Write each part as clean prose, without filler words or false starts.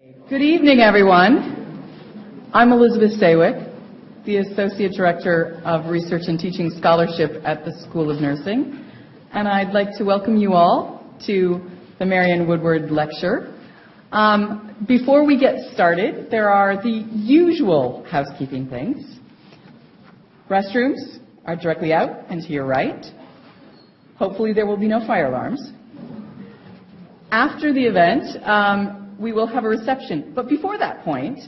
Good evening, everyone. I'm Elizabeth Saywick, the Associate Director of Research and Teaching Scholarship at the School of Nursing, and I'd like to welcome you all to the Marion Woodward Lecture. Before we get started, there are the usual housekeeping things. Restrooms are directly out and to your right. Hopefully there will be no fire alarms. After the event, we will have a reception. But before that point,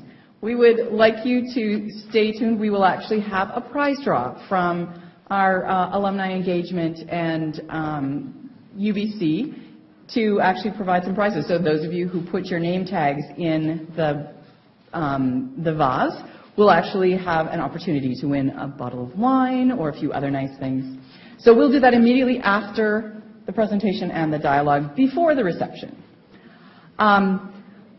we would like you to stay tuned. We will actually have a prize draw from our alumni engagement and UBC to actually provide some prizes. So those of you who put your name tags in the vase will actually have an opportunity to win a bottle of wine or a few other nice things. So we'll do that immediately after the presentation and the dialogue before the reception.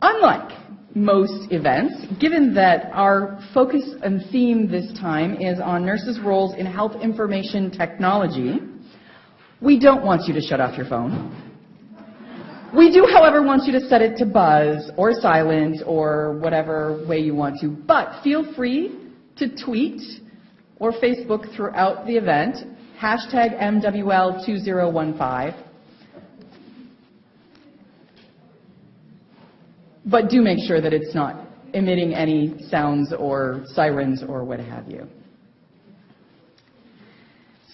Unlike most events, given that our focus and theme this time is on nurses' roles in health information technology, we don't want you to shut off your phone. We do, however, want you to set it to buzz or silent or whatever way you want to, but feel free to tweet or Facebook throughout the event, hashtag MWL2015. But do make sure that it's not emitting any sounds or sirens or what have you.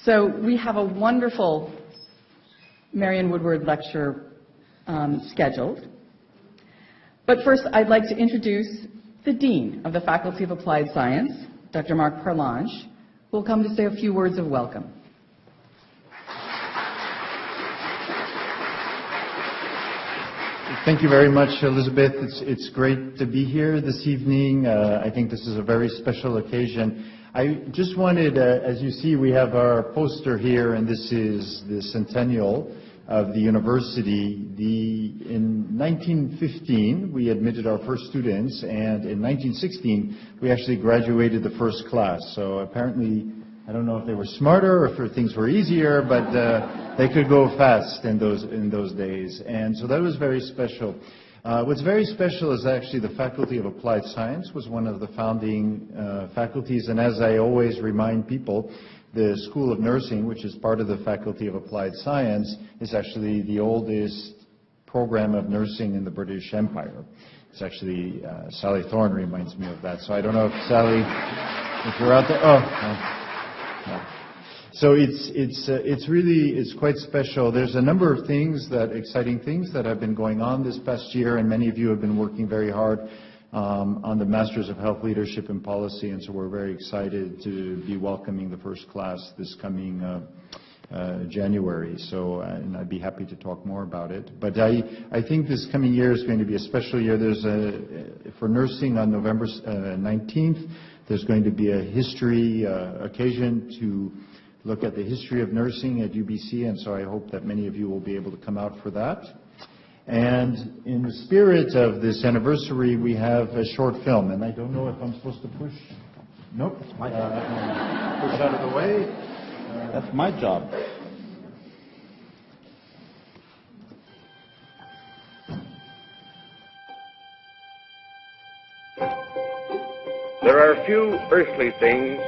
So we have a wonderful Marion Woodward lecture scheduled. But first, I'd like to introduce the Dean of the Faculty of Applied Science, Dr. Mark Parlange, who will come to say a few words of welcome. Thank you very much, Elizabeth. It's great to be here this evening. I think this is a very special occasion. I just wanted, as you see, we have our poster here, and this is the centennial of the university. In 1915, we admitted our first students, and in 1916, we actually graduated the first class. So apparently, I don't know if they were smarter or if things were easier, but they could go fast in those days. And so that was very special. What's very special is actually the Faculty of Applied Science was one of the founding faculties. And as I always remind people, the School of Nursing, which is part of the Faculty of Applied Science, is actually the oldest program of nursing in the British Empire. It's actually, Sally Thorne reminds me of that. So I don't know if Sally, if you're out there. Oh. No. So it's quite special. There's a number of things exciting things that have been going on this past year, and many of you have been working very hard on the Masters of Health Leadership and Policy, and so we're very excited to be welcoming the first class this coming January. So, and I'd be happy to talk more about it. But I think this coming year is going to be a special year. There's for nursing on November 19th. There's going to be a history occasion to look at the history of nursing at UBC, and so I hope that many of you will be able to come out for that. And in the spirit of this anniversary, we have a short film, and I don't know if I'm supposed to push. Nope. Push out of the way. That's my job. There are few earthly things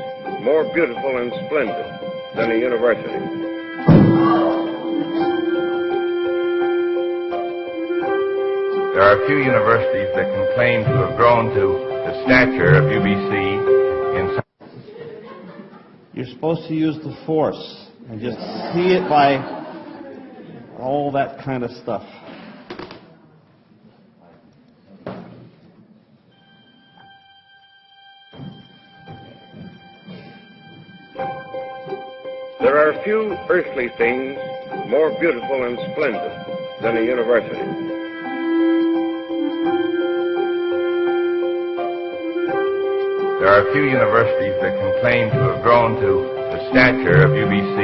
more beautiful and splendid than a university. There are few universities that can claim to have grown to the stature of UBC in some... You're supposed to use the force and just see it by all that kind of stuff. There are few earthly things more beautiful and splendid than a university. There are few universities that can claim to have grown to the stature of UBC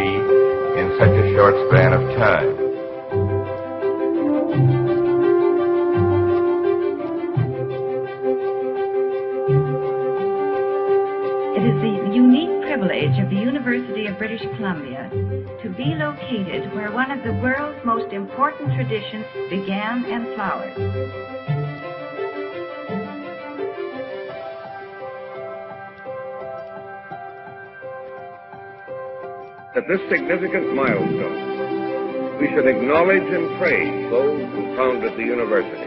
in such a short span of time. It is the unique privilege of the University of British Columbia to be located where one of the world's most important traditions began and flowered. At this significant milestone, we should acknowledge and praise those who founded the university.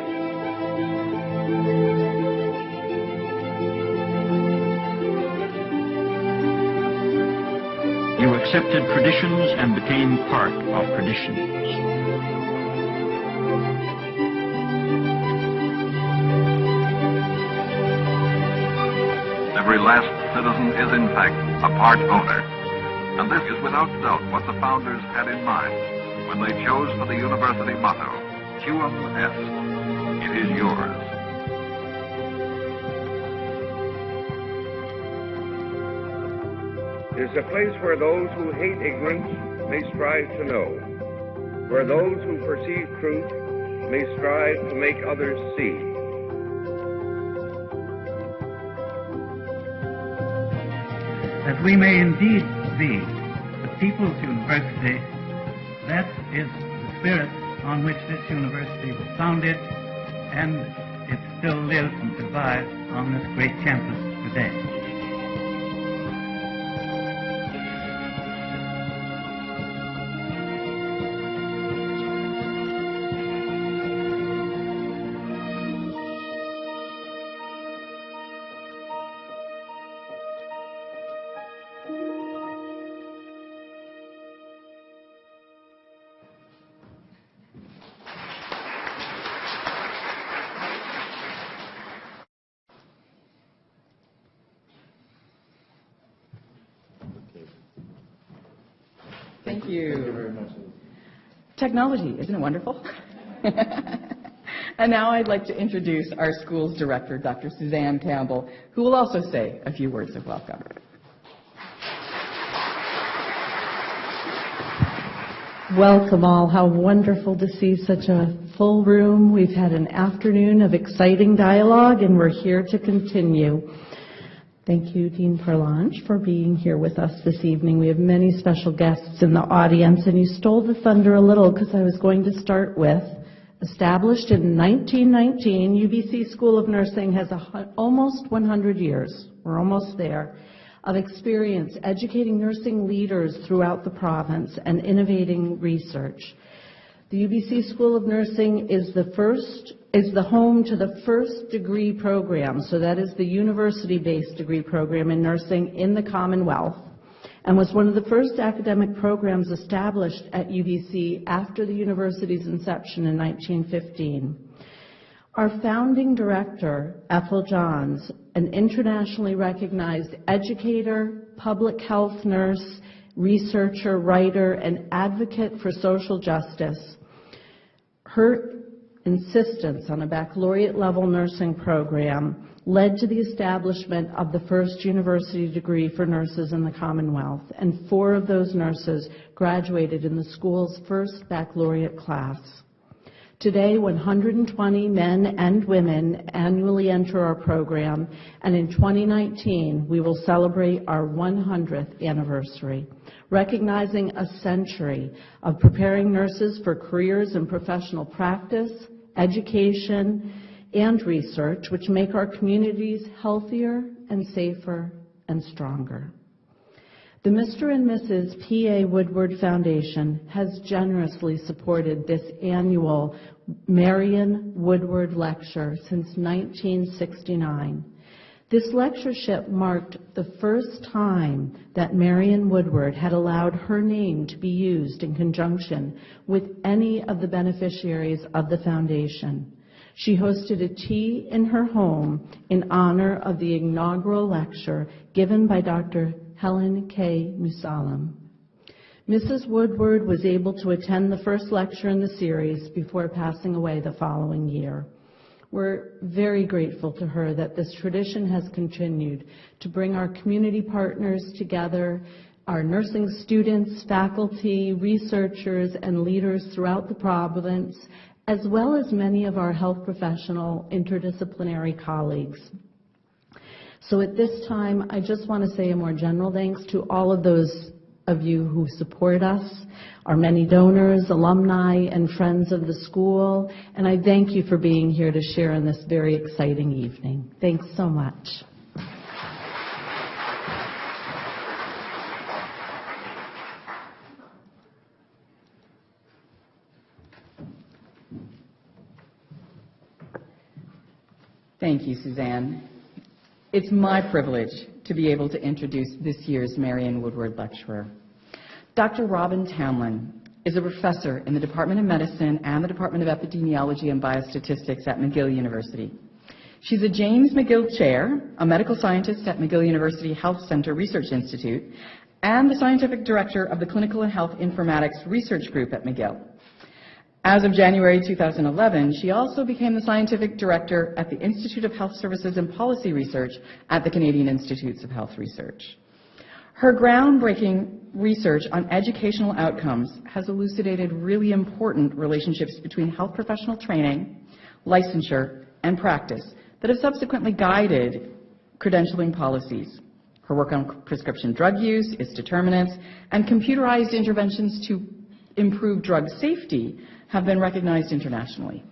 You accepted traditions and became part of traditions. Every last citizen is, in fact, a part owner. And this is without doubt what the founders had in mind when they chose for the university motto, Quum Est, it is yours. It is a place where those who hate ignorance may strive to know, where those who perceive truth may strive to make others see. That we may indeed be the People's University, that is the spirit on which this university was founded, and it still lives and survives on this great campus today. Thank you. Thank you very much. Technology, isn't it wonderful? And now I'd like to introduce our school's director, Dr. Suzanne Campbell, who will also say a few words of welcome. Welcome all. How wonderful to see such a full room. We've had an afternoon of exciting dialogue, and we're here to continue. Thank you, Dean Perlange, for being here with us this evening. We have many special guests in the audience, and you stole the thunder a little because I was going to start with, established in 1919, UBC School of Nursing has almost 100 years, we're almost there, of experience educating nursing leaders throughout the province and innovating research. The UBC School of Nursing is the home to the first degree program, so that is the university-based degree program in nursing in the Commonwealth, and was one of the first academic programs established at UBC after the university's inception in 1915. Our founding director, Ethel Johns, an internationally recognized educator, public health nurse, researcher, writer, and advocate for social justice, her insistence on a baccalaureate-level nursing program led to the establishment of the first university degree for nurses in the Commonwealth, and 4 of those nurses graduated in the school's first baccalaureate class. Today, 120 men and women annually enter our program, and in 2019, we will celebrate our 100th anniversary, recognizing a century of preparing nurses for careers in professional practice, education, and research, which make our communities healthier and safer and stronger. The Mr. and Mrs. P.A. Woodward Foundation has generously supported this annual Marion Woodward Lecture since 1969. This lectureship marked the first time that Marion Woodward had allowed her name to be used in conjunction with any of the beneficiaries of the foundation. She hosted a tea in her home in honor of the inaugural lecture given by Dr. Helen K. Musalam. Mrs. Woodward was able to attend the first lecture in the series before passing away the following year. We're very grateful to her that this tradition has continued to bring our community partners together, our nursing students, faculty, researchers, and leaders throughout the province, as well as many of our health professional interdisciplinary colleagues. So at this time, I just want to say a more general thanks to all of those of you who support us, our many donors, alumni, and friends of the school, and I thank you for being here to share in this very exciting evening. Thanks so much. Thank you, Suzanne. It's my privilege to be able to introduce this year's Marion Woodward Lecturer. Dr. Robyn Tamblyn is a professor in the Department of Medicine and the Department of Epidemiology and Biostatistics at McGill University. She's a James McGill Chair, a medical scientist at McGill University Health Center Research Institute, and the scientific director of the Clinical and Health Informatics Research Group at McGill. As of January 2011, she also became the scientific director at the Institute of Health Services and Policy Research at the Canadian Institutes of Health Research. Her groundbreaking research on educational outcomes has elucidated really important relationships between health professional training, licensure, and practice that have subsequently guided credentialing policies. Her work on prescription drug use, its determinants, and computerized interventions to improve drug safety have been recognized internationally.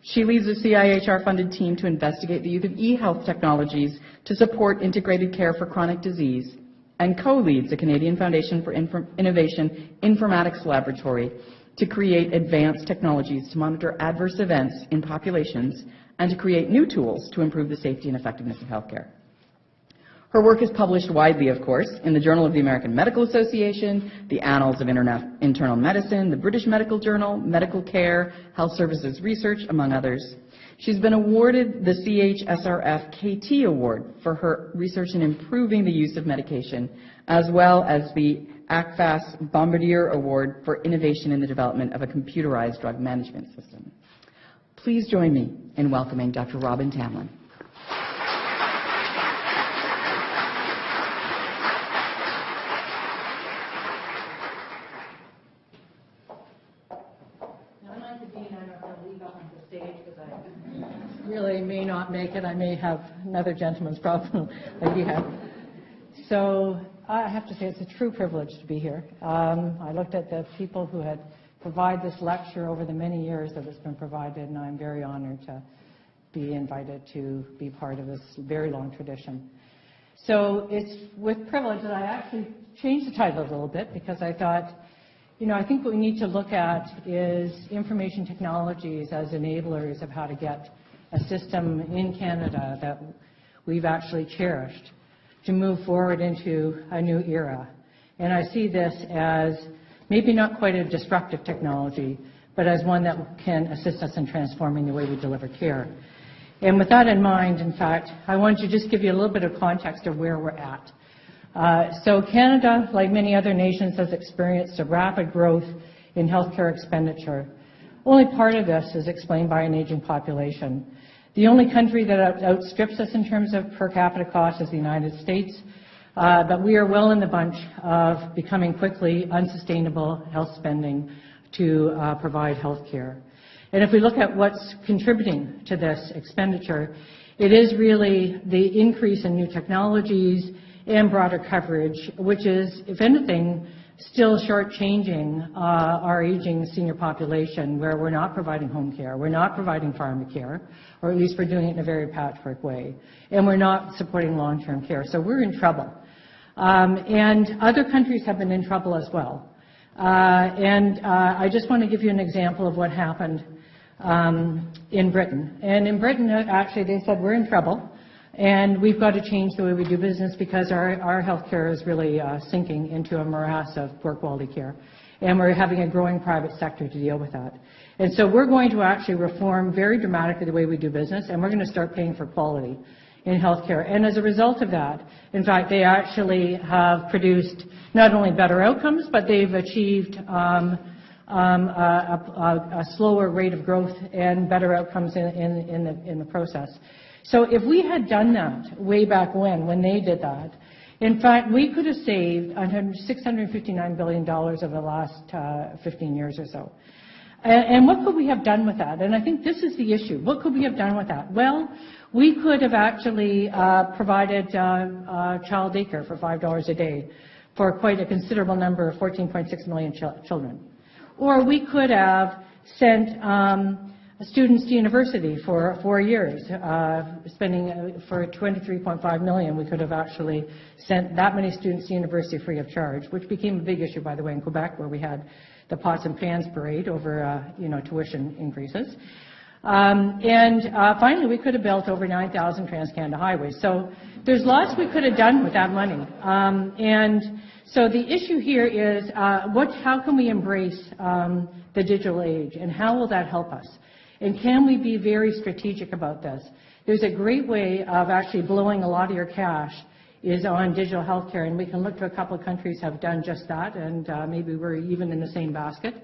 She leads a CIHR-funded team to investigate the use of e-health technologies to support integrated care for chronic disease, and co-leads the Canadian Foundation for Innovation Informatics Laboratory to create advanced technologies to monitor adverse events in populations and to create new tools to improve the safety and effectiveness of healthcare. Her work is published widely, of course, in the Journal of the American Medical Association, the Annals of Internal Medicine, the British Medical Journal, Medical Care, Health Services Research, among others. She's been awarded the CHSRF KT Award for her research in improving the use of medication, as well as the ACFAS Bombardier Award for innovation in the development of a computerized drug management system. Please join me in welcoming Dr. Robyn Tamblyn. Really may not make it. I may have another gentleman's problem like you have. So I have to say it's a true privilege to be here. I looked at the people who had provided this lecture over the many years that it's been provided, and I'm very honored to be invited to be part of this very long tradition. So it's with privilege that I actually changed the title a little bit, because I thought, you know, I think what we need to look at is information technologies as enablers of how to get a system in Canada that we've actually cherished to move forward into a new era. And I see this as maybe not quite a disruptive technology, but as one that can assist us in transforming the way we deliver care. And with that in mind, in fact, I want to just give you a little bit of context of where we're at. So Canada, like many other nations, has experienced a rapid growth in healthcare expenditure. Only part of this is explained by an aging population. The only country that outstrips us in terms of per capita cost is the United States, but we are well in the bunch of becoming quickly unsustainable health spending to provide health care. And if we look at what's contributing to this expenditure, it is really the increase in new technologies and broader coverage, which is, if anything, still shortchanging our aging senior population, where we're not providing home care, we're not providing pharmacare, or at least we're doing it in a very patchwork way, and we're not supporting long-term care. So we're in trouble. And other countries have been in trouble as well. I just want to give you an example of what happened in Britain. And in Britain, actually, they said, we're in trouble, and we've got to change the way we do business, because our healthcare is really sinking into a morass of poor quality care. And we're having a growing private sector to deal with that. And so we're going to actually reform very dramatically the way we do business, and we're going to start paying for quality in healthcare. And as a result of that, in fact, they actually have produced not only better outcomes, but they've achieved a slower rate of growth and better outcomes in the process. So if we had done that way back when they did that, in fact, we could have saved $659 billion over the last 15 years or so. And what could we have done with that? And I think this is the issue. What could we have done with that? Well, we could have actually provided child daycare for $5 a day for quite a considerable number of 14.6 million children. Or we could have sent students to university for 4 years, spending for $23.5 million. We could have actually sent that many students to university free of charge, which became a big issue, by the way, in Quebec, where we had the pots and pans parade over tuition increases. Finally, we could have built over 9,000 Trans-Canada highways. So there's lots we could have done with that money. So the issue here is how can we embrace the digital age, and how will that help us? And can we be very strategic about this? There's a great way of actually blowing a lot of your cash is on digital healthcare, and we can look to a couple of countries have done just that, and maybe we're even in the same basket.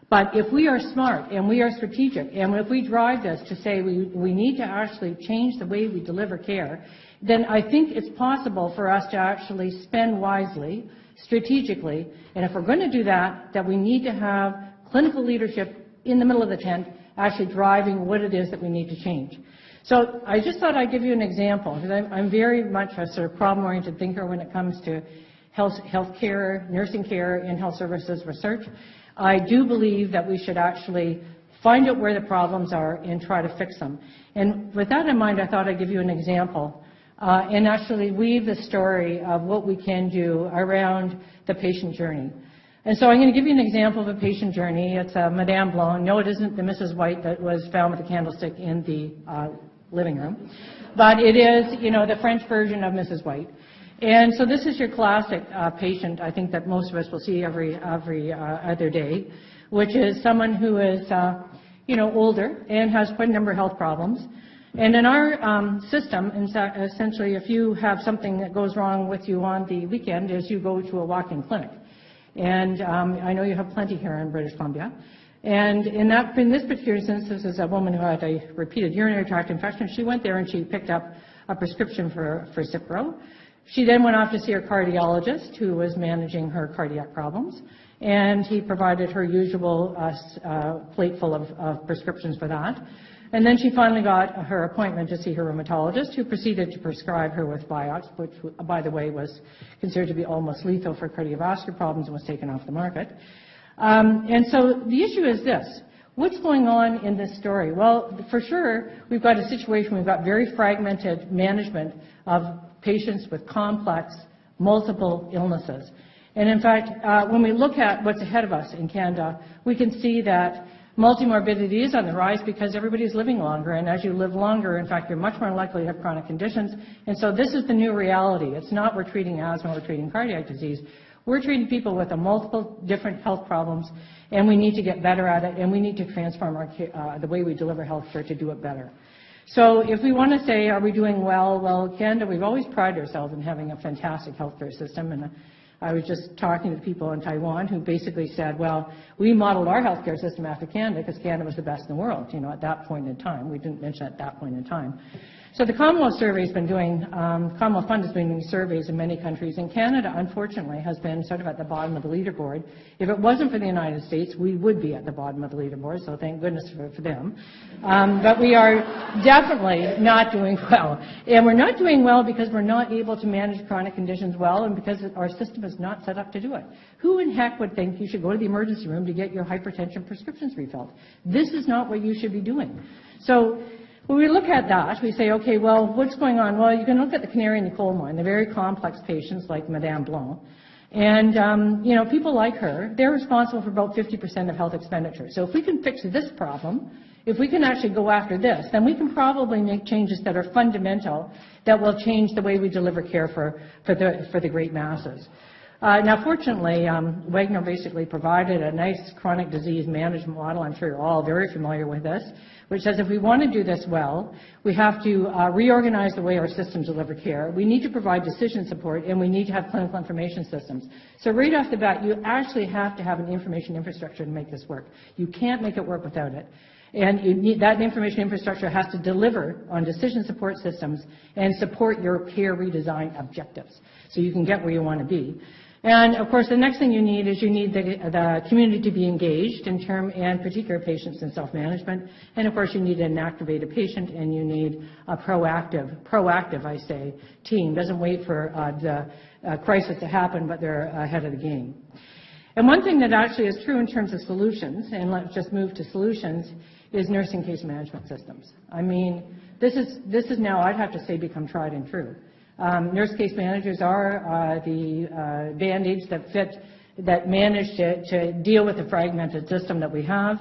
But if we are smart and we are strategic, and if we drive this to say we need to actually change the way we deliver care, then I think it's possible for us to actually spend wisely, strategically, and if we're going to do that, that we need to have clinical leadership in the middle of the tent actually driving what it is that we need to change. So I just thought I'd give you an example, because I'm very much a sort of problem-oriented thinker when it comes to health care, nursing care, and health services research. I do believe that we should actually find out where the problems are and try to fix them. And with that in mind, I thought I'd give you an example and actually weave the story of what we can do around the patient journey. And so I'm going to give you an example of a patient journey. It's Madame Blanc. No, it isn't the Mrs. White that was found with a candlestick in the living room, but it is, you know, the French version of Mrs. White. And so this is your classic patient, I think, that most of us will see every other day, which is someone who is, you know, older and has quite a number of health problems. And in our system, essentially, if you have something that goes wrong with you on the weekend, is you go to a walk-in clinic. And I know you have plenty here in British Columbia. And in this particular instance, this is a woman who had a repeated urinary tract infection. She went there and she picked up a prescription for Cipro. She then went off to see her cardiologist, who was managing her cardiac problems, and he provided her usual plate full of prescriptions for that. And then she finally got her appointment to see her rheumatologist, who proceeded to prescribe her with Vioxx, which, by the way, was considered to be almost lethal for cardiovascular problems and was taken off the market. And so the issue is this. What's going on in this story? Well, for sure, we've got a situation, we've got very fragmented management of patients with complex, multiple illnesses. And in fact, when we look at what's ahead of us in Canada, we can see that multimorbidity is on the rise because everybody's living longer, and as you live longer, in fact, you're much more likely to have chronic conditions. And so this is the new reality. It's not we're treating asthma, we're treating cardiac disease. We're treating people with multiple different health problems, and we need to get better at it, and we need to transform the way we deliver health care to do it better. So if we want to say, are we doing well? Well, Canada, we've always prided ourselves in having a fantastic healthcare system, and I was just talking to people in Taiwan who basically said, well, we modeled our healthcare system after Canada because Canada was the best in the world, you know, at that point in time. We didn't mention at that point in time. So the Commonwealth Survey has been doing, Commonwealth Fund has been doing surveys in many countries, and Canada, unfortunately, has been sort of at the bottom of the leaderboard. If it wasn't for the United States, we would be at the bottom of the leaderboard, so thank goodness for them. But we are definitely not doing well. And we're not doing well because we're not able to manage chronic conditions well, and because our system is not set up to do it. Who in heck would think you should go to the emergency room to get your hypertension prescriptions refilled? This is not what you should be doing. So when we look at that, we say, okay, well, what's going on? Well, you can look at the canary in the coal mine, the very complex patients like Madame Blanc. And, you know, people like her, they're responsible for about 50% of health expenditure. So if we can fix this problem, if we can actually go after this, then we can probably make changes that are fundamental that will change the way we deliver care for the great masses. Now, fortunately, Wagner basically provided a nice chronic disease management model. I'm sure you're all very familiar with this, which says if we want to do this well, we have to reorganize the way our systems deliver care. We need to provide decision support, and we need to have clinical information systems. So right off the bat, you actually have to have an information infrastructure to make this work. You can't make it work without it. And you need, that information infrastructure has to deliver on decision support systems and support your care redesign objectives so you can get where you want to be. And of course, the next thing you need is you need the community to be engaged in term and particular patients in self-management. And of course, you need an activated patient, and you need a proactive, I say, team. Doesn't wait for the crisis to happen, but they're ahead of the game. And one thing that actually is true in terms of solutions, and let's just move to solutions, is nursing case management systems. I mean, this is now, I'd have to say, become tried and true. Nurse case managers are the Band-Aids that manage to deal with the fragmented system that we have.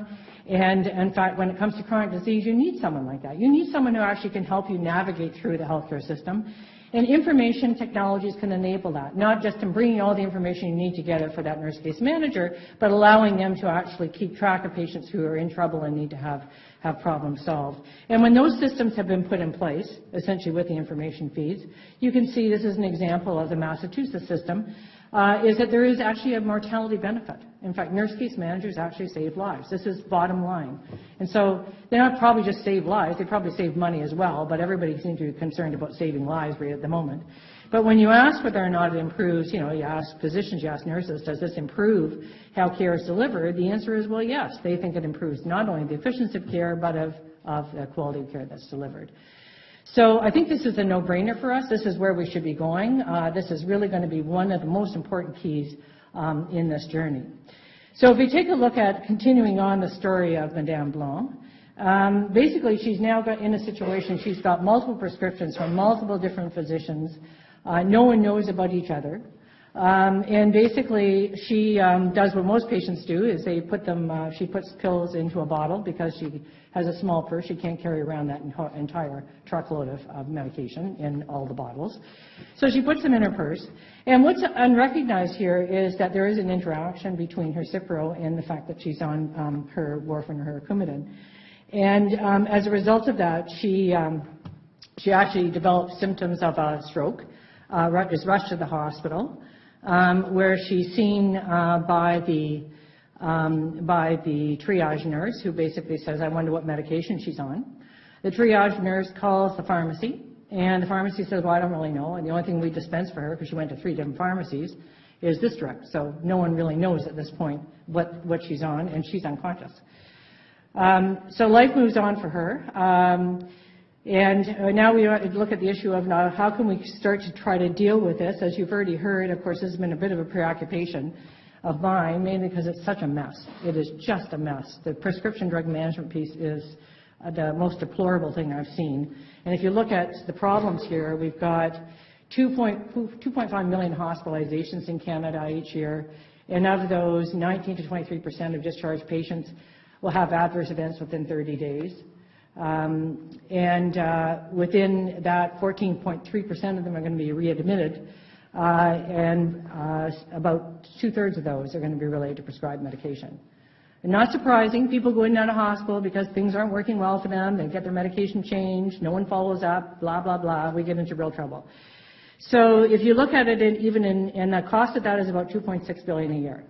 And in fact, when it comes to chronic disease, you need someone like that. You need someone who actually can help you navigate through the healthcare system. And information technologies can enable that, not just in bringing all the information you need together for that nurse case manager, but allowing them to actually keep track of patients who are in trouble and need to have problems solved. And when those systems have been put in place, essentially with the information feeds, you can see this is an example of the Massachusetts system, is that there is actually a mortality benefit. In fact, nurse case managers actually save lives. This is bottom line. And so they not probably just save lives, they probably save money as well, but everybody seems to be concerned about saving lives right at the moment. But when you ask whether or not it improves, you ask physicians, you ask nurses, does this improve how care is delivered? The answer is, well, yes. They think it improves not only the efficiency of care, but of the quality of care that's delivered. So I think this is a no-brainer for us. This is where we should be going. This is really going to be one of the most important keys in this journey. So if we take a look at continuing on the story of Madame Blanc, basically she's now got in a situation, she's got multiple prescriptions from multiple different physicians. No one knows about each other. And basically she does what most patients do, is they put them, she puts pills into a bottle because she has a small purse. She can't carry around that entire truckload of medication in all the bottles. So she puts them in her purse. And what's unrecognized here is that there is an interaction between her Cipro and the fact that she's on her warfarin or her Coumadin. And as a result of that, she actually develops symptoms of a stroke, is rushed to the hospital, where she's seen by the triage nurse, who basically says, I wonder what medication she's on. The triage nurse calls the pharmacy, and the pharmacy says, well, I don't really know, and the only thing we dispense for her, because she went to 3 different pharmacies, is this drug. So no one really knows at this point what she's on, and she's unconscious. So life moves on for her. And now we look at the issue of now how can we start to try to deal with this. As you've already heard, of course, this has been a bit of a preoccupation of mine, mainly because it's such a mess. It is just a mess. The prescription drug management piece is the most deplorable thing I've seen. And if you look at the problems here, we've got 2.5 million hospitalizations in Canada each year, and of those, 19 to 23% of discharged patients will have adverse events within 30 days. Within that, 14.3% of them are going to be readmitted, and about 2/3 of those are going to be related to prescribed medication. And not surprising, people go in and out of hospital because things aren't working well for them, they get their medication changed, no one follows up, blah, blah, blah, we get into real trouble. So if you look at it, and the cost of that is about $2.6 billion a year.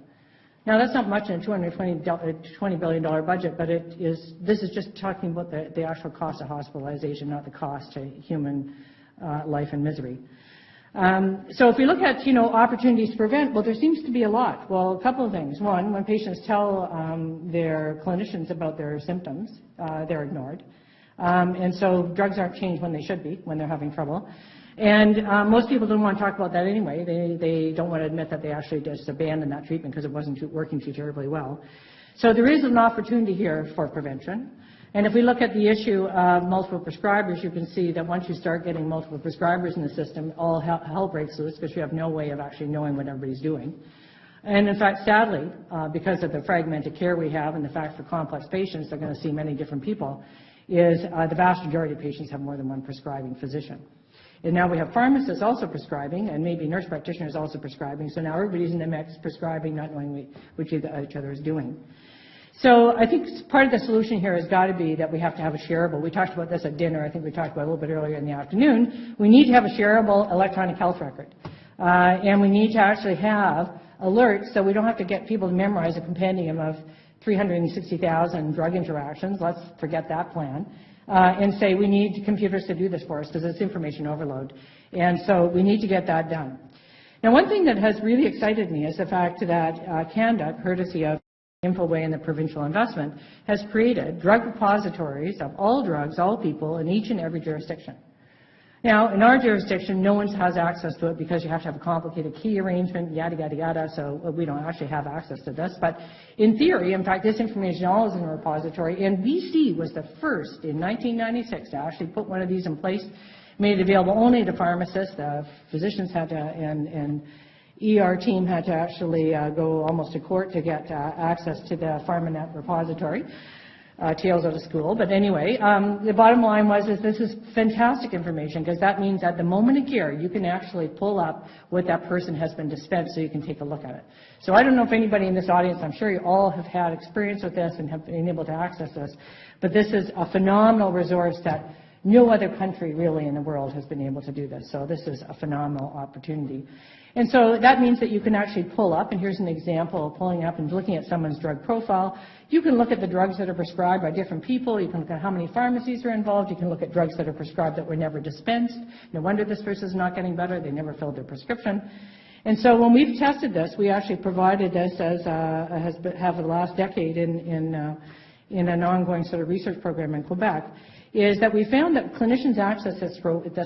Now, that's not much in a $220 billion budget, but this is just talking about the actual cost of hospitalization, not the cost to human life and misery. So if we look at, opportunities to prevent, well, there seems to be a lot. Well, a couple of things. One, when patients tell their clinicians about their symptoms, they're ignored. And so drugs aren't changed when they should be, when they're having trouble. And most people don't want to talk about that anyway. They don't want to admit that they actually just abandoned that treatment because it wasn't working too terribly well. So there is an opportunity here for prevention. And if we look at the issue of multiple prescribers, you can see that once you start getting multiple prescribers in the system, all hell breaks loose because you have no way of actually knowing what everybody's doing. And in fact, sadly, because of the fragmented care we have and the fact for complex patients, they're going to see many different people, is the vast majority of patients have more than one prescribing physician. And now we have pharmacists also prescribing, and maybe nurse practitioners also prescribing, so now everybody's in the mix prescribing, not knowing what each other is doing. So I think part of the solution here has got to be that we have to have a shareable. We talked about this at dinner. I think we talked about it a little bit earlier in the afternoon. We need to have a shareable electronic health record. And we need to actually have alerts so we don't have to get people to memorize a compendium of 360,000 drug interactions. Let's forget that plan. And say we need computers to do this for us because it's information overload. And so we need to get that done. Now, one thing that has really excited me is the fact that Canada, courtesy of Infoway and the provincial investment, has created drug repositories of all drugs, all people, in each and every jurisdiction. Now, in our jurisdiction, no one has access to it because you have to have a complicated key arrangement, yada, yada, yada, so we don't actually have access to this. But in theory, in fact, this information all is in a repository, and BC was the first in 1996 to actually put one of these in place, made it available only to pharmacists. The physicians had to, and ER team had to actually go almost to court to get access to the PharmaNet repository. tales out of school. But anyway, the bottom line was this is fantastic information, because that means at the moment of care, you can actually pull up what that person has been dispensed so you can take a look at it. So I don't know if anybody in this audience, I'm sure you all have had experience with this and have been able to access this, but this is a phenomenal resource that no other country really in the world has been able to do this. So this is a phenomenal opportunity. And so that means that you can actually pull up, and here's an example of pulling up and looking at someone's drug profile. You can look at the drugs that are prescribed by different people. You can look at how many pharmacies are involved. You can look at drugs that are prescribed that were never dispensed. No wonder this person's not getting better. They never filled their prescription. And so when we've tested this, we actually provided this as have the last decade in an ongoing sort of research program in Quebec, is that we found that clinicians access this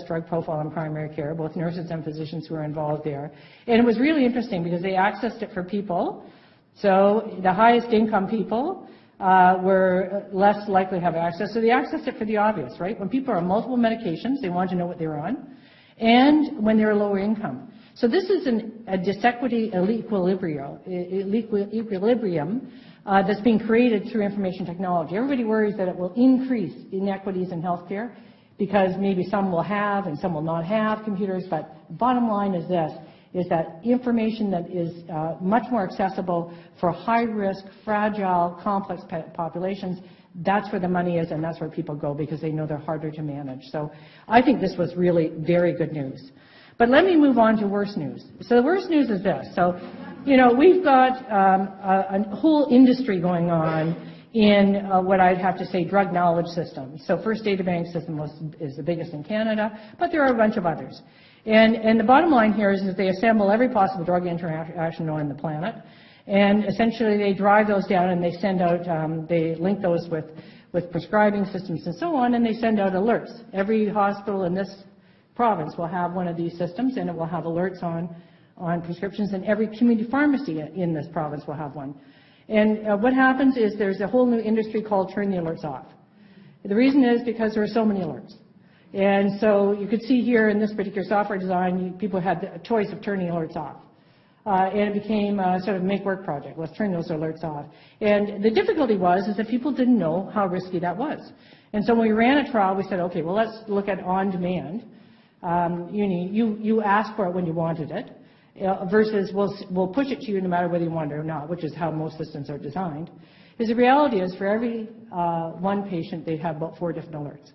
drug profile in primary care, both nurses and physicians who are involved there. And it was really interesting because they accessed it for people. So the highest income people were less likely to have access. So they accessed it for the obvious, right? When people are on multiple medications, they want to know what they're on, and when they're lower income. So this is a disequity equilibrium that's being created through information technology. Everybody worries that it will increase inequities in healthcare because maybe some will have and some will not have computers, but the bottom line is this, is that information that is much more accessible for high-risk, fragile, complex populations, that's where the money is and that's where people go because they know they're harder to manage. So I think this was really very good news. But let me move on to worse news. So the worst news is this. So, you know, we've got a whole industry going on in what I'd have to say drug knowledge systems. So First Data Bank system is the biggest in Canada, but there are a bunch of others. And the bottom line here is that they assemble every possible drug interaction known on the planet, and essentially they drive those down and they send out, they link those with prescribing systems and so on, and they send out alerts. Every hospital in this province will have one of these systems, and it will have alerts on prescriptions, and every community pharmacy in this province will have one. And what happens is there's a whole new industry called turn the alerts off. The reason is because there are so many alerts. And so you could see here in this particular software design, people had the choice of turning alerts off. And it became a sort of make-work project. Let's turn those alerts off. And the difficulty is that people didn't know how risky that was. And so when we ran a trial, we said, okay, well, let's look at on-demand. You asked for it when you wanted it, versus we'll push it to you no matter whether you want it or not, which is how most systems are designed. Because the reality is for every one patient, they have about 4 different alerts.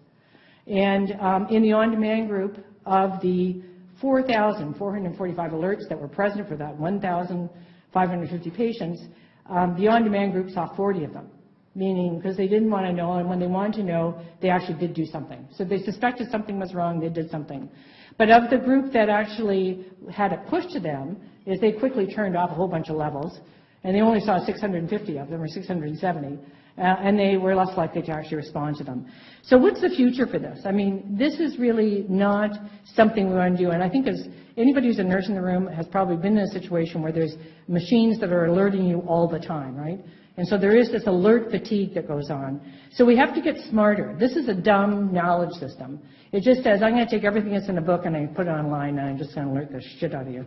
And in the on-demand group, of the 4,445 alerts that were present for that 1,550 patients, the on-demand group saw 40 of them, meaning because they didn't want to know, and when they wanted to know, they actually did do something. So they suspected something was wrong, they did something. But of the group that actually had it pushed to them, is they quickly turned off a whole bunch of levels, and they only saw 650 of them, or 670, and they were less likely to actually respond to them. So what's the future for this? I mean, this is really not something we want to do, and I think as anybody who's a nurse in the room has probably been in a situation where there's machines that are alerting you all the time, right? And so there is this alert fatigue that goes on. So we have to get smarter. This is a dumb knowledge system. It just says, I'm going to take everything that's in a book and I put it online and I'm just going to alert the shit out of you.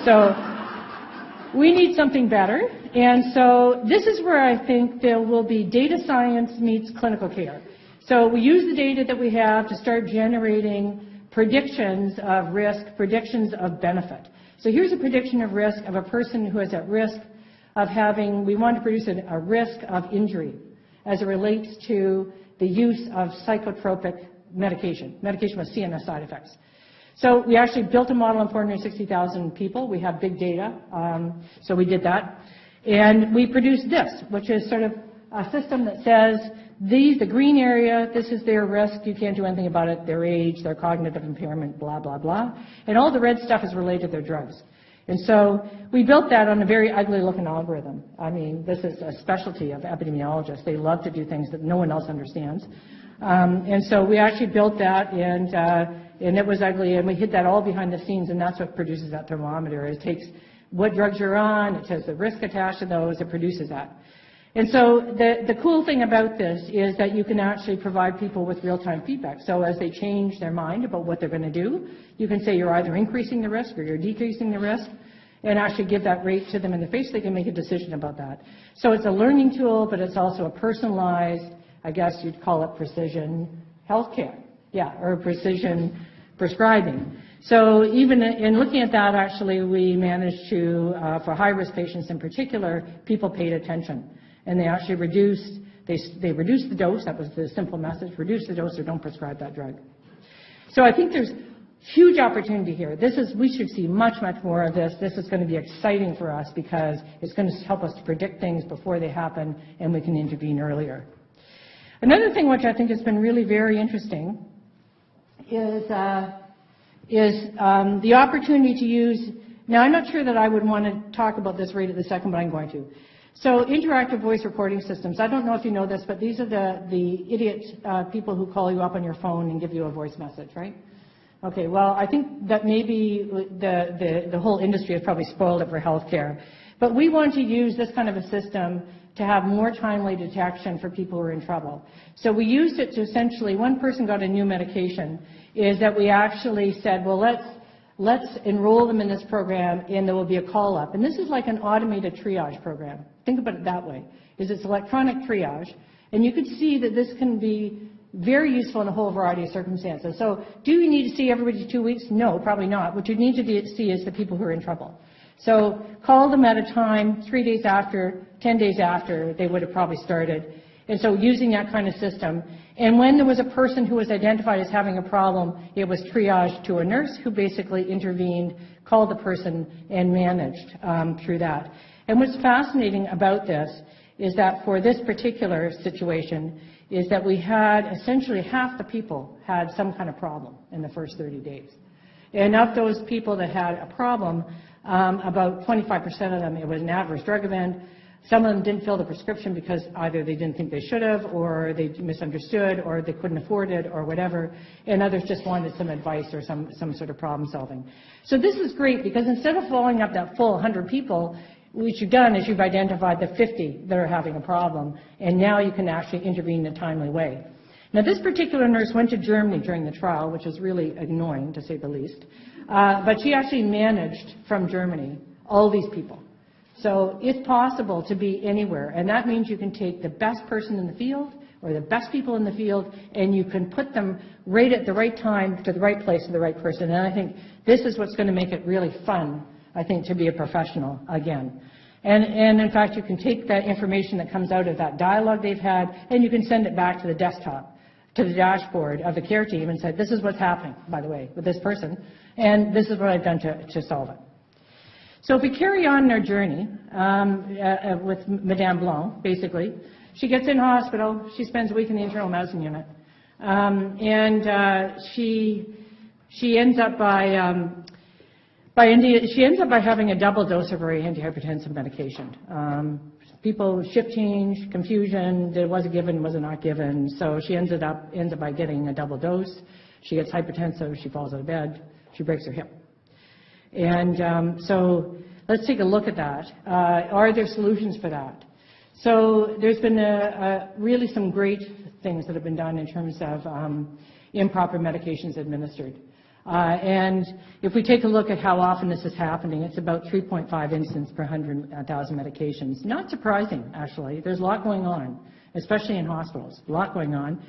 So we need something better. And so this is where I think there will be data science meets clinical care. So we use the data that we have to start generating predictions of risk, predictions of benefit. So here's a prediction of risk of a person who is at risk of having, we want to produce a risk of injury as it relates to the use of psychotropic medication with CNS side effects. So we actually built a model on 460,000 people. We have big data, so we did that. And we produced this, which is sort of a system that says, the green area, this is their risk, you can't do anything about it, their age, their cognitive impairment, blah, blah, blah. And all the red stuff is related to their drugs. And so we built that on a very ugly-looking algorithm. I mean, this is a specialty of epidemiologists. They love to do things that no one else understands. And so we actually built that, and it was ugly, and we hid that all behind the scenes, and that's what produces that thermometer. It takes what drugs you're on, it says the risk attached to those, it produces that. And so the cool thing about this is that you can actually provide people with real-time feedback. So as they change their mind about what they're going to do, you can say you're either increasing the risk or you're decreasing the risk. and actually give that rate to them in the face, they can make a decision about that. So it's a learning tool, but it's also a personalized, I guess you'd call it precision healthcare, yeah, or precision prescribing. So even in looking at that, actually, we managed to, for high-risk patients in particular, people paid attention, and they actually reduced the dose. That was the simple message: reduce the dose or don't prescribe that drug. So I think there's huge opportunity here. We should see much, much more of this. This is going to be exciting for us because it's going to help us to predict things before they happen, and we can intervene earlier. Another thing which I think has been really very interesting is the opportunity to use. Now, I'm not sure that I would want to talk about this right at the second, but I'm going to. So interactive voice recording systems. I don't know if you know this, but these are the idiot people who call you up on your phone and give you a voice message, right? Okay, well, I think that maybe the whole industry has probably spoiled it for healthcare. But we want to use this kind of a system to have more timely detection for people who are in trouble. So we used it to essentially, one person got a new medication, is that we actually said, well, let's enroll them in this program and there will be a call up. And this is like an automated triage program. Think about it that way. It's electronic triage. And you could see that this can be very useful in a whole variety of circumstances. So do you need to see everybody 2 weeks? No, probably not. What you need to see is the people who are in trouble. So call them at a time, 3 days after, 10 days after they would have probably started. And so using that kind of system. And when there was a person who was identified as having a problem, it was triaged to a nurse who basically intervened, called the person, and managed through that. And what's fascinating about this is that for this particular situation is that we had essentially half the people had some kind of problem in the first 30 days. And of those people that had a problem, about 25% of them, it was an adverse drug event. Some of them didn't fill the prescription because either they didn't think they should have, or they misunderstood, or they couldn't afford it, or whatever. And others just wanted some advice or some sort of problem solving. So this is great because instead of following up that full 100 people, what you've done is you've identified the 50 that are having a problem, and now you can actually intervene in a timely way. Now, this particular nurse went to Germany during the trial, which was really annoying, to say the least. But she actually managed from Germany all these people. So it's possible to be anywhere, and that means you can take the best person in the field or the best people in the field, and you can put them right at the right time to the right place to the right person. And I think this is what's going to make it really fun, I think, to be a professional again. And in fact, you can take that information that comes out of that dialogue they've had, and you can send it back to the desktop, to the dashboard of the care team, and say, this is what's happening, by the way, with this person, and this is what I've done to solve it. So if we carry on in our journey with Madame Blanc, basically, she gets in hospital, she spends a week in the internal medicine unit, and she ends up by having a double dose of her antihypertensive medication. People, shift change, confusion, it was given, was it not given, so she ends up by getting a double dose. She gets hypertensive, she falls out of bed, she breaks her hip. And so let's take a look at that. Are there solutions for that? So there's been really some great things that have been done in terms of improper medications administered. And if we take a look at how often this is happening, it's about 3.5 incidents per 100,000 medications. Not surprising, actually. There's a lot going on, especially in hospitals, a lot going on.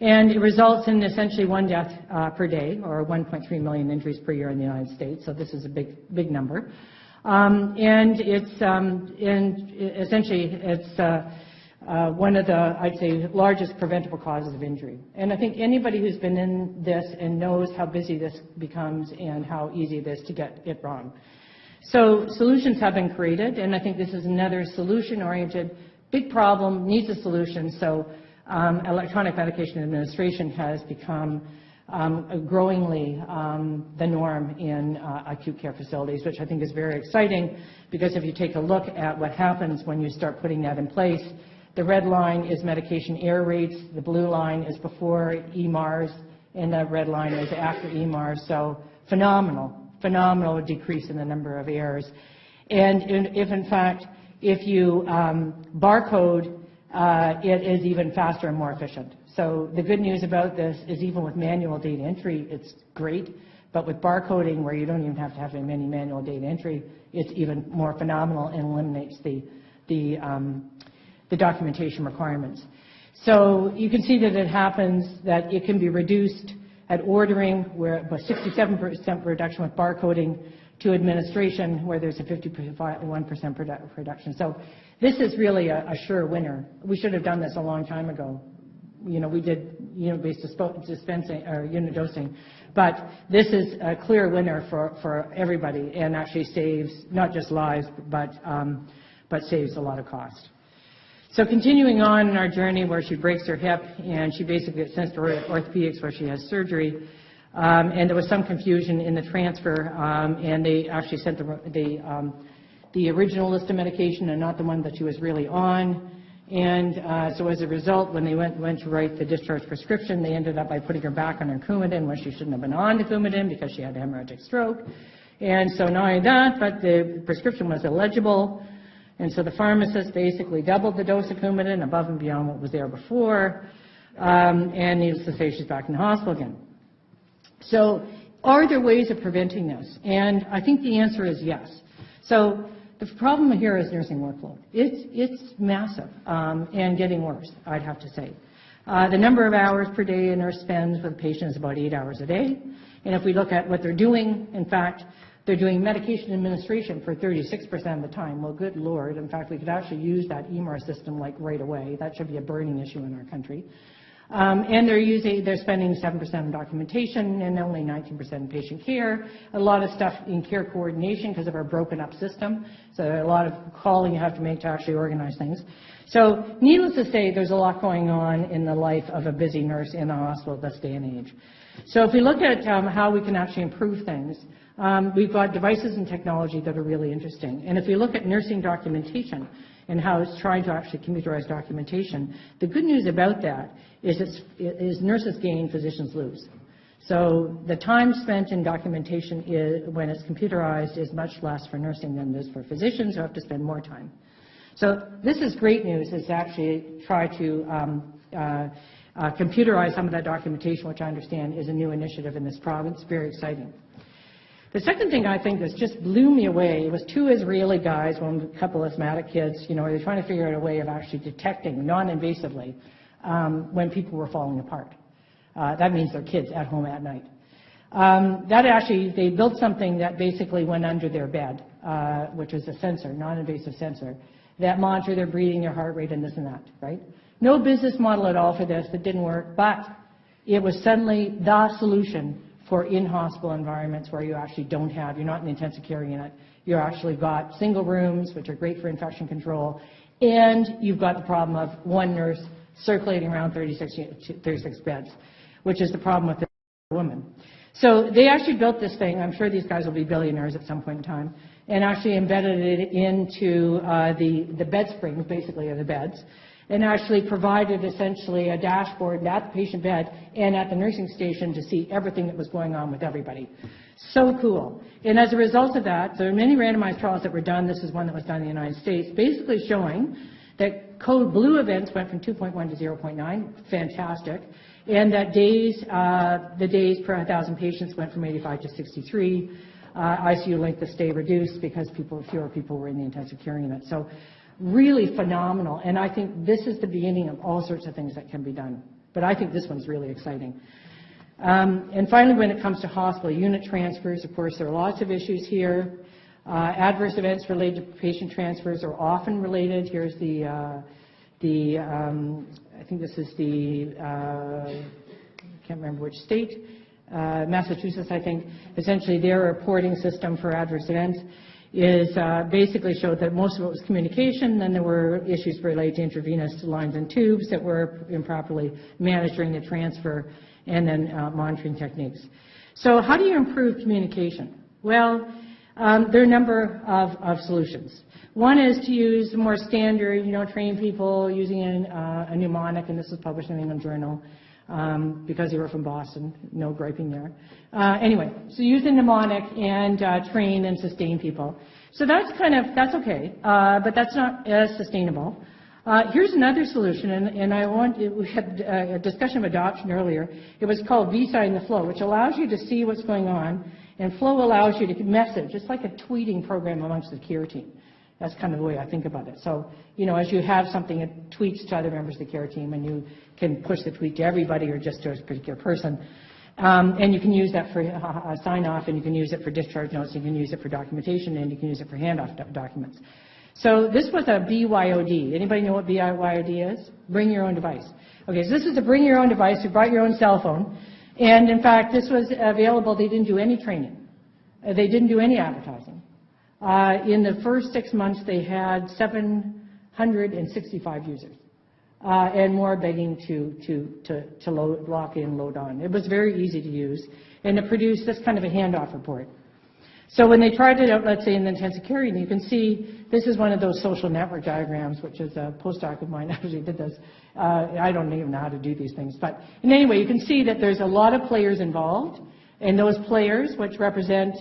And it results in essentially 1 death per day, or 1.3 million injuries per year in the United States. So this is a big number. And it's essentially one of the, I'd say, largest preventable causes of injury. And I think anybody who's been in this and knows how busy this becomes and how easy it is to get it wrong. So solutions have been created, and I think this is another solution-oriented big problem, needs a solution. So electronic medication administration has become growingly the norm in acute care facilities, which I think is very exciting, because if you take a look at what happens when you start putting that in place, the red line is medication error rates, the blue line is before EMARS, and the red line is after EMARS. So phenomenal decrease in the number of errors. And if in fact, if you barcode, it is even faster and more efficient. So the good news about this is even with manual data entry, it's great. But with barcoding, where you don't even have to have any manual data entry, it's even more phenomenal and eliminates the documentation requirements. So you can see that it happens that it can be reduced at ordering, where about 67% reduction with barcoding, to administration, where there's a 51% reduction. So this is really a sure winner. We should have done this a long time ago. You know, we did unit-based dispensing or unit dosing, but this is a clear winner for everybody, and actually saves not just lives, but saves a lot of cost. So continuing on in our journey, where she breaks her hip and she basically gets sent to orthopedics, where she has surgery, and there was some confusion in the transfer, and they actually sent the original list of medication and not the one that she was really on. And so as a result, when they went to write the discharge prescription, they ended up by putting her back on her Coumadin when she shouldn't have been on the Coumadin because she had a hemorrhagic stroke. And so not only that, but the prescription was illegible. And so the pharmacist basically doubled the dose of Coumadin above and beyond what was there before. And needless to say, she's back in the hospital again. So are there ways of preventing this? And I think the answer is yes. So the problem here is nursing workload. It's massive and getting worse, I'd have to say. The number of hours per day a nurse spends with a patient is about 8 hours a day. And if we look at what they're doing, in fact, they're doing medication administration for 36% of the time. Well, good Lord. In fact, we could actually use that EMR system like right away. That should be a burning issue in our country. And they're spending 7% on documentation and only 19% in patient care. A lot of stuff in care coordination because of our broken up system. So a lot of calling you have to make to actually organize things. So needless to say, there's a lot going on in the life of a busy nurse in a hospital this day and age. So if we look at how we can actually improve things, we've got devices and technology that are really interesting. And if we look at nursing documentation and how it's trying to actually computerize documentation, the good news about that is nurses gain, physicians lose. So the time spent in documentation when it's computerized is much less for nursing than it is for physicians who have to spend more time. So this is great news, is to actually try to computerize some of that documentation, which I understand is a new initiative in this province. Very exciting. The second thing I think that just blew me away was 2 Israeli guys, a couple asthmatic kids, they're trying to figure out a way of actually detecting non-invasively when people were falling apart. That means their kids at home at night. They built something that basically went under their bed, which was a sensor, non-invasive sensor, that monitored their breathing, their heart rate, and this and that, right? No business model at all for this. That didn't work, but it was suddenly the solution for in-hospital environments where you're not in the intensive care unit. You've actually got single rooms, which are great for infection control, and you've got the problem of one nurse circulating around 36 beds, which is the problem with the woman. So they actually built this thing. I'm sure these guys will be billionaires at some point in time, and actually embedded it into the bed springs, basically, of the beds, and actually provided essentially a dashboard at the patient bed and at the nursing station to see everything that was going on with everybody. So cool. And as a result of that, there are many randomized trials that were done. This is one that was done in the United States, basically showing that code blue events went from 2.1 to 0.9, fantastic, and that the days per 1,000 patients went from 85 to 63. ICU length of stay reduced because fewer people were in the intensive care unit. So really phenomenal, and I think this is the beginning of all sorts of things that can be done. But I think this one's really exciting. And finally, when it comes to hospital unit transfers, of course, there are lots of issues here. Adverse events related to patient transfers are often related. Here's I think this is I can't remember which state, Massachusetts, I think. Essentially, their reporting system for adverse events basically showed that most of it was communication, then there were issues related to intravenous lines and tubes that were improperly managed during the transfer, and then monitoring techniques. So how do you improve communication? Well, there are a number of solutions. One is to use more standard, train people using a mnemonic, and this was published in the England Journal because they were from Boston, no griping there. Anyway, so use the mnemonic and train and sustain people. So that's okay, but that's not as sustainable. Here's another solution, and we had a discussion of adoption earlier. It was called VSI in the Flow, which allows you to see what's going on, and Flow allows you to message. It's like a tweeting program amongst the care team. That's kind of the way I think about it. So, you know, as you have something, it tweets to other members of the care team, and you can push the tweet to everybody or just to a particular person. And you can use that for sign-off, and you can use it for discharge notes, you can use it for documentation, and you can use it for handoff documents. So this was a BYOD. Anybody know what BYOD is? Bring your own device. Okay, so this is a bring your own device. You brought your own cell phone. And in fact, this was available. They didn't do any training. They didn't do any advertising. In the first 6 months, they had 765 users. And more begging to lock in, load on. It was very easy to use, and it produced this kind of a handoff report. So when they tried it out, let's say in the intensive care unit, you can see this is one of those social network diagrams, which is a postdoc of mine actually did this. I don't even know how to do these things, but in any way, you can see that there's a lot of players involved, and those players, which represent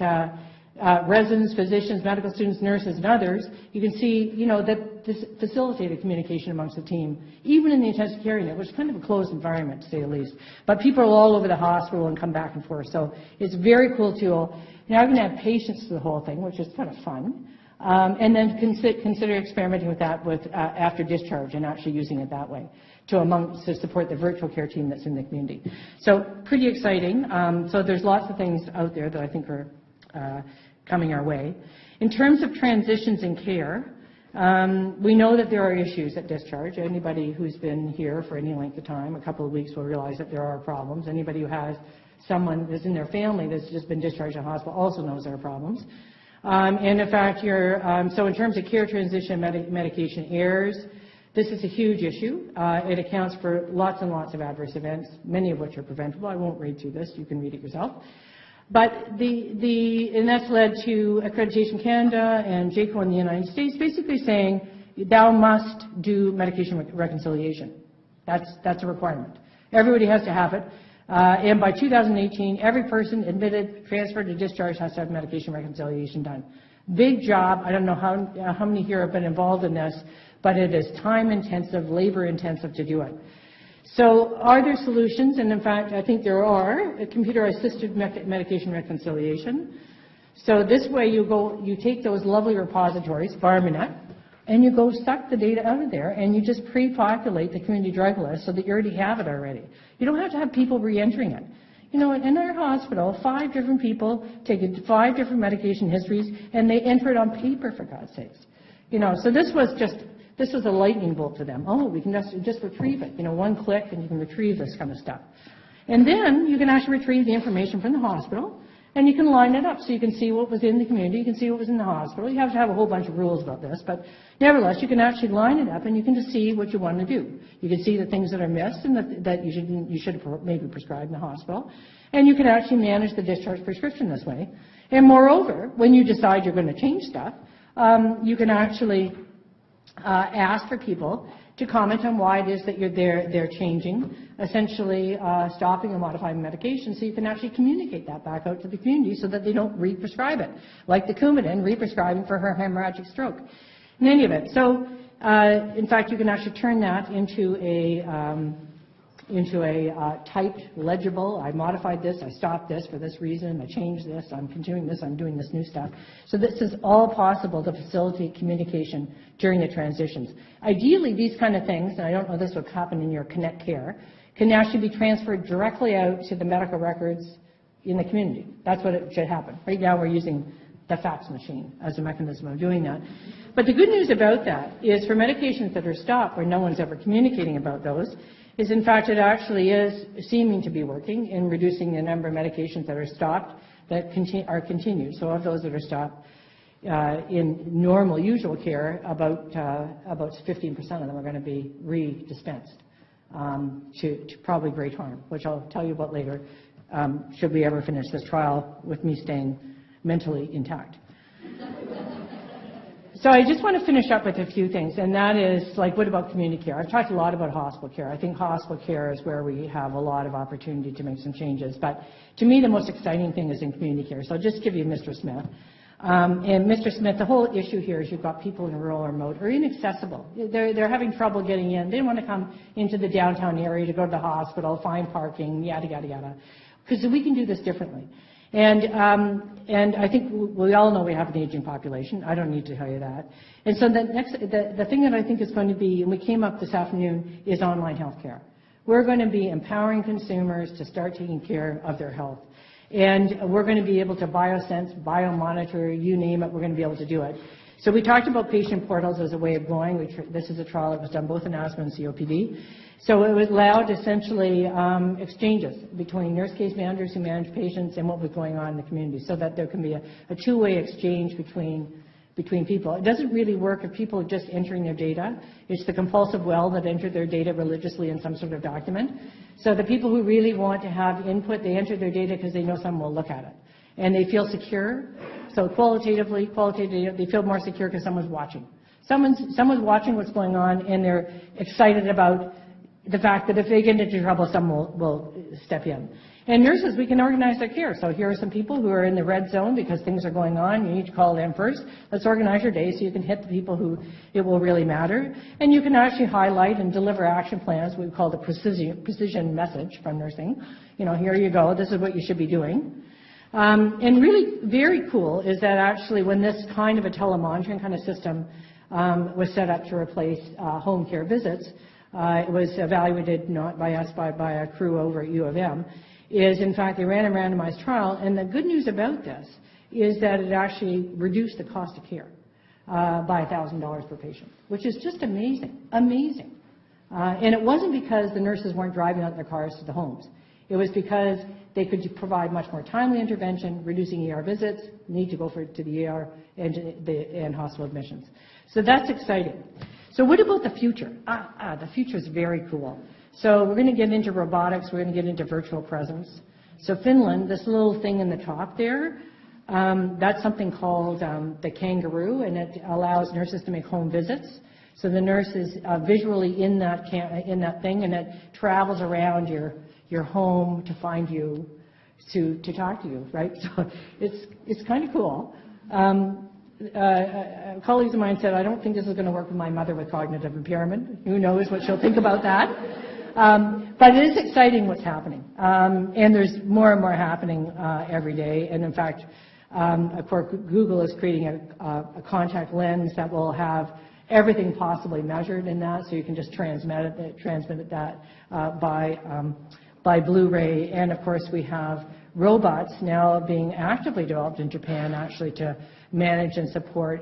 residents, physicians, medical students, nurses, and others, you can see, you know, that this facilitated communication amongst the team, even in the intensive care unit, which is kind of a closed environment, to say the least. But people are all over the hospital and come back and forth, so it's a very cool tool. Now I'm going to have patients to the whole thing, which is kind of fun, and then consider experimenting with that after discharge and actually using it that way to support the virtual care team that's in the community. So pretty exciting. So there's lots of things out there that I think are coming our way. In terms of transitions in care, we know that there are issues at discharge. Anybody who's been here for any length of time, a couple of weeks, will realize that there are problems. Anybody who has someone that's in their family that's just been discharged from hospital also knows there are problems. And in fact, so in terms of care transition medication errors, this is a huge issue. It accounts for lots and lots of adverse events, many of which are preventable. I won't read through this. You can read it yourself. But and that's led to Accreditation Canada and JCO in the United States basically saying, thou must do medication reconciliation. That's a requirement. Everybody has to have it. And by 2018, every person admitted, transferred to discharge has to have medication reconciliation done. Big job. I don't know how many here have been involved in this, but it is time-intensive, labor-intensive to do it. So are there solutions? And in fact, I think there are. A computerized assisted medication reconciliation. So this way you take those lovely repositories, Barmanet, and you go suck the data out of there, and you just pre-populate the community drug list so that you already have it already. You don't have to have people re-entering it. You know, in our hospital, 5 different people take 5 different medication histories, and they enter it on paper, for God's sakes. You know, so this was a lightning bolt to them. Oh, we can just retrieve it. You know, one click, and you can retrieve this kind of stuff. And then you can actually retrieve the information from the hospital, and you can line it up so you can see what was in the community, you can see what was in the hospital. You have to have a whole bunch of rules about this, but nevertheless, you can actually line it up and you can just see what you want to do. You can see the things that are missed and that you should maybe prescribe in the hospital, and you can actually manage the discharge prescription this way. And moreover, when you decide you're going to change stuff, you can actually ask for people to comment on why it is that they're changing, essentially stopping or modifying medication, so you can actually communicate that back out to the community so that they don't re-prescribe it, like the Coumadin re-prescribing for her hemorrhagic stroke. In any event, so in fact, you can actually turn that into a typed, legible, I modified this, I stopped this for this reason, I changed this, I'm continuing this, I'm doing this new stuff. So this is all possible to facilitate communication during the transitions. Ideally, these kind of things, and I don't know this will happen in your Connect Care, can actually be transferred directly out to the medical records in the community. That's what it should happen. Right now we're using the fax machine as a mechanism of doing that. But the good news about that is for medications that are stopped where no one's ever communicating about those, is in fact it actually is seeming to be working in reducing the number of medications that are stopped that are continued. So of those that are stopped in normal, usual care, about 15% of them are going to be re-dispensed to probably great harm, which I'll tell you about later, should we ever finish this trial with me staying mentally intact. So I just want to finish up with a few things, and that is, like, what about community care? I've talked a lot about hospital care. I think hospital care is where we have a lot of opportunity to make some changes, but to me the most exciting thing is in community care. So I'll just give you Mr. Smith. And Mr. Smith, the whole issue here is you've got people in rural or remote or inaccessible. They're having trouble getting in. They don't want to come into the downtown area to go to the hospital, find parking, yada, yada, yada. Because we can do this differently. And I think we all know we have an aging population. I don't need to tell you that. And so the thing that I think is going to be, and we came up this afternoon, is online health care. We're going to be empowering consumers to start taking care of their health. And we're going to be able to biosense, biomonitor, you name it, we're going to be able to do it. So we talked about patient portals as a way of going. This is a trial that was done both in asthma and COPD. So it allowed essentially exchanges between nurse case managers who manage patients and what was going on in the community, so that there can be a two-way exchange between people. It doesn't really work if people are just entering their data. It's the compulsive well that enter their data religiously in some sort of document. So the people who really want to have input, they enter their data because they know someone will look at it. And they feel secure. So qualitatively, they feel more secure because someone's watching. Someone's watching what's going on, and they're excited about the fact that if they get into trouble, someone will step in. And nurses, we can organize their care. So here are some people who are in the red zone because things are going on. You need to call them first. Let's organize your day so you can hit the people who it will really matter. And you can actually highlight and deliver action plans. We call the precision message from nursing. You know, here you go. This is what you should be doing. And really very cool is that actually when this kind of a telemonitoring kind of system was set up to replace home care visits, it was evaluated not by us, but by a crew over at U of M, is in fact they ran a randomized trial, and the good news about this is that it actually reduced the cost of care by $1,000 per patient, which is just amazing, amazing. And it wasn't because the nurses weren't driving out in their cars to the homes. It was because they could provide much more timely intervention, reducing ER visits, need to go to the ER, and hospital admissions. So that's exciting. So what about the future? The future is very cool. So we're going to get into robotics. We're going to get into virtual presence. So Finland, this little thing in the top there, that's something called the kangaroo, and it allows nurses to make home visits. So the nurse is visually in that thing, and it travels around your home to find you, to talk to you, right? So it's kind of cool. Colleagues of mine said, I don't think this is going to work with my mother with cognitive impairment. Who knows what she'll think about that. But it is exciting what's happening. And there's more and more happening every day. And in fact, of course, Google is creating a contact lens that will have everything possibly measured in that, so you can just transmit that by Blu-ray. And of course, we have robots now being actively developed in Japan, actually, to manage and support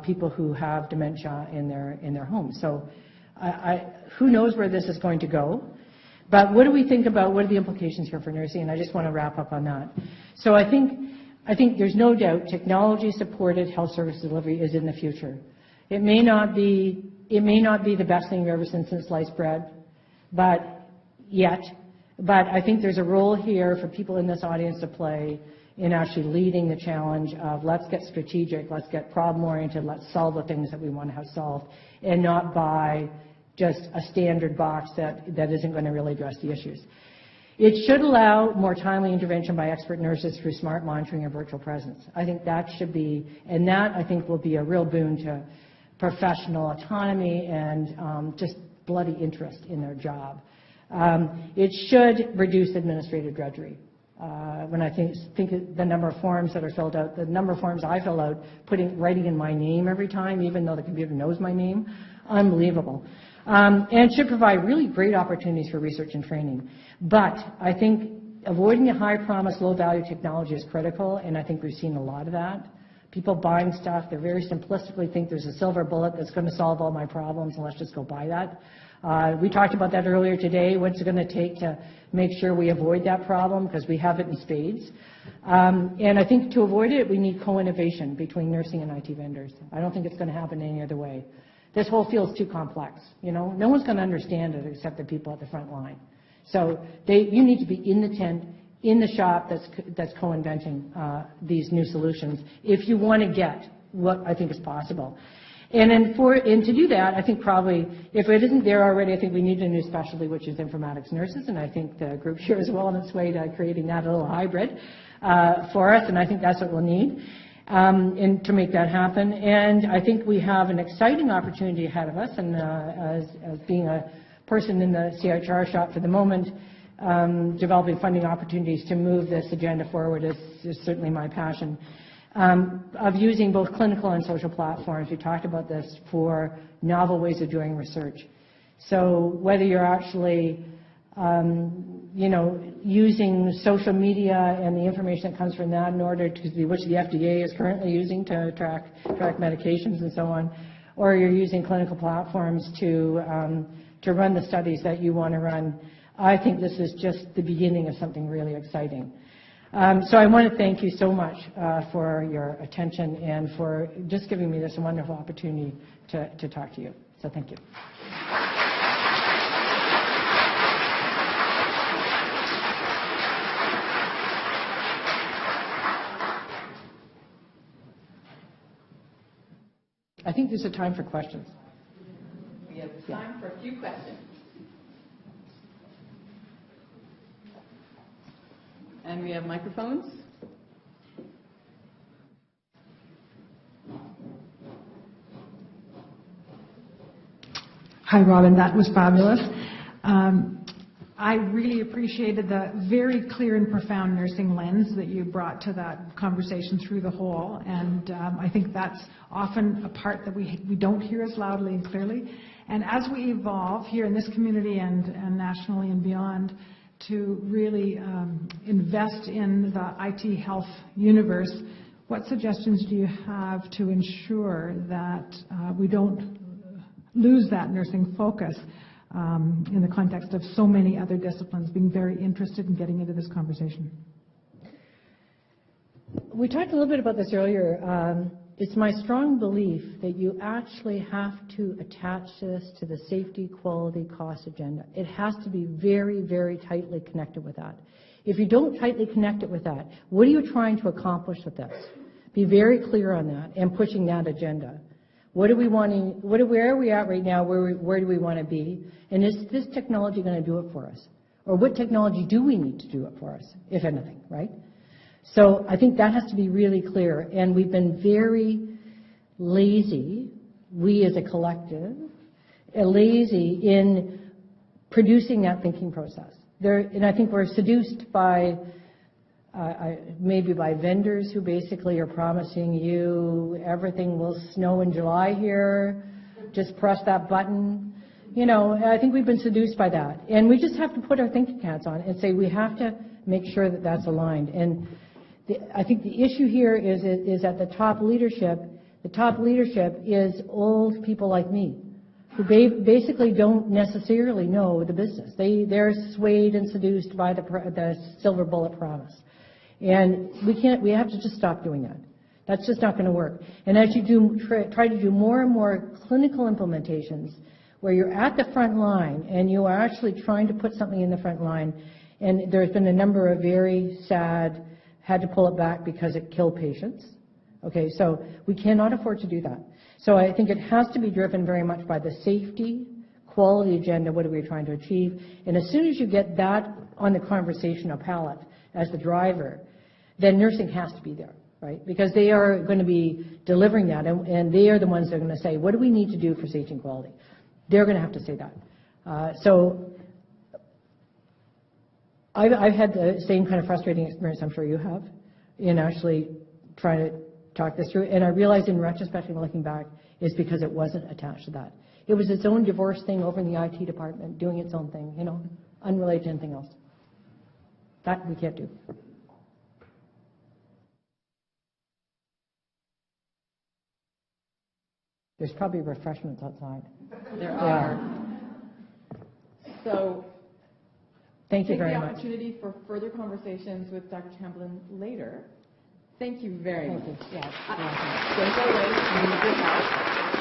people who have dementia in their homes. So who knows where this is going to go? But what do we think about, what are the implications here for nursing? And I just want to wrap up on that. So I think there's no doubt technology-supported health service delivery is in the future. It may not be the best thing we've ever seen since sliced bread, but I think there's a role here for people in this audience to play in actually leading the challenge of let's get strategic, let's get problem-oriented, let's solve the things that we want to have solved, and not buy just a standard box that isn't going to really address the issues. It should allow more timely intervention by expert nurses through smart monitoring and virtual presence. I think that should be, and that I think will be a real boon to professional autonomy and just bloody interest in their job. It should reduce administrative drudgery. When I think the number of forms that are filled out, the number of forms I fill out, writing in my name every time, even though the computer knows my name, unbelievable. And it should provide really great opportunities for research and training. But I think avoiding the high promise, low value technology is critical, and I think we've seen a lot of that. People buying stuff, they very simplistically think there's a silver bullet that's going to solve all my problems, and let's just go buy that. We talked about that earlier today. What's it going to take to make sure we avoid that problem, because we have it in spades. And I think to avoid it, we need co-innovation between nursing and IT vendors. I don't think it's going to happen any other way. This whole field's too complex. You know, no one's going to understand it except the people at the front line. So you need to be in the tent, in the shop that's co-inventing these new solutions if you want to get what I think is possible. And to do that, I think probably, if it isn't there already, I think we need a new specialty, which is informatics nurses, and I think the group here is well on its way to creating that, a little hybrid. for us, and I think that's what we'll need to make that happen. And I think we have an exciting opportunity ahead of us, and as being a person in the CIHR shop for the moment, developing funding opportunities to move this agenda forward is certainly my passion. Of using both clinical and social platforms, we talked about this, for novel ways of doing research. So whether you're actually using social media and the information that comes from that in order to, which the FDA is currently using to track medications and so on, or you're using clinical platforms to run the studies that you want to run, I think this is just the beginning of something really exciting. So I want to thank you so much for your attention and for just giving me this wonderful opportunity to talk to you. So thank you. I think there's a time for questions. We have time for a few questions. And we have microphones. Hi, Robyn. That was fabulous. I really appreciated the very clear and profound nursing lens that you brought to that conversation through the whole, and I think that's often a part that we don't hear as loudly and clearly. And as we evolve here in this community and nationally and beyond to really invest in the IT health universe, what suggestions do you have to ensure that we don't lose that nursing focus in the context of so many other disciplines being very interested in getting into this conversation? We talked a little bit about this earlier. It's my strong belief that you actually have to attach this to the safety, quality, cost agenda. It has to be very, very tightly connected with that. If you don't tightly connect it with that, what are you trying to accomplish with this? Be very clear on that and pushing that agenda. What are we wanting? Where are we at right now? Where do we want to be? And is this technology going to do it for us? Or what technology do we need to do it for us, if anything, right? So I think that has to be really clear. And we've been very lazy, we as a collective, lazy in producing that thinking process. And I think we're seduced by maybe by vendors who basically are promising you everything will snow in July here, just press that button. I think we've been seduced by that. And we just have to put our thinking hats on and say we have to make sure that that's aligned. And I think the issue here is at the top leadership. The top leadership is old people like me who basically don't necessarily know the business. They're swayed and seduced by the silver bullet promise. And we have to just stop doing that. That's just not going to work. And as you try to do more and more clinical implementations where you're at the front line and you are actually trying to put something in the front line, and there's been a number of very sad, had to pull it back because it killed patients. Okay, so we cannot afford to do that. So I think it has to be driven very much by the safety, quality agenda, what are we trying to achieve? And as soon as you get that on the conversational palette as the driver, then nursing has to be there, right? Because they are going to be delivering that, and they are the ones that are going to say, what do we need to do for safety and quality? They're going to have to say that. So I've had the same kind of frustrating experience I'm sure you have in actually trying to talk this through. And I realized in retrospect and looking back is because it wasn't attached to that. It was its own divorce thing over in the IT department, doing its own thing, unrelated to anything else. That we can't do. There's probably refreshments outside. There are. So thank you very much. Take the opportunity for further conversations with Dr. Tamblyn later. Thank you very much. Thank you. Yes. Don't go away. We need your help.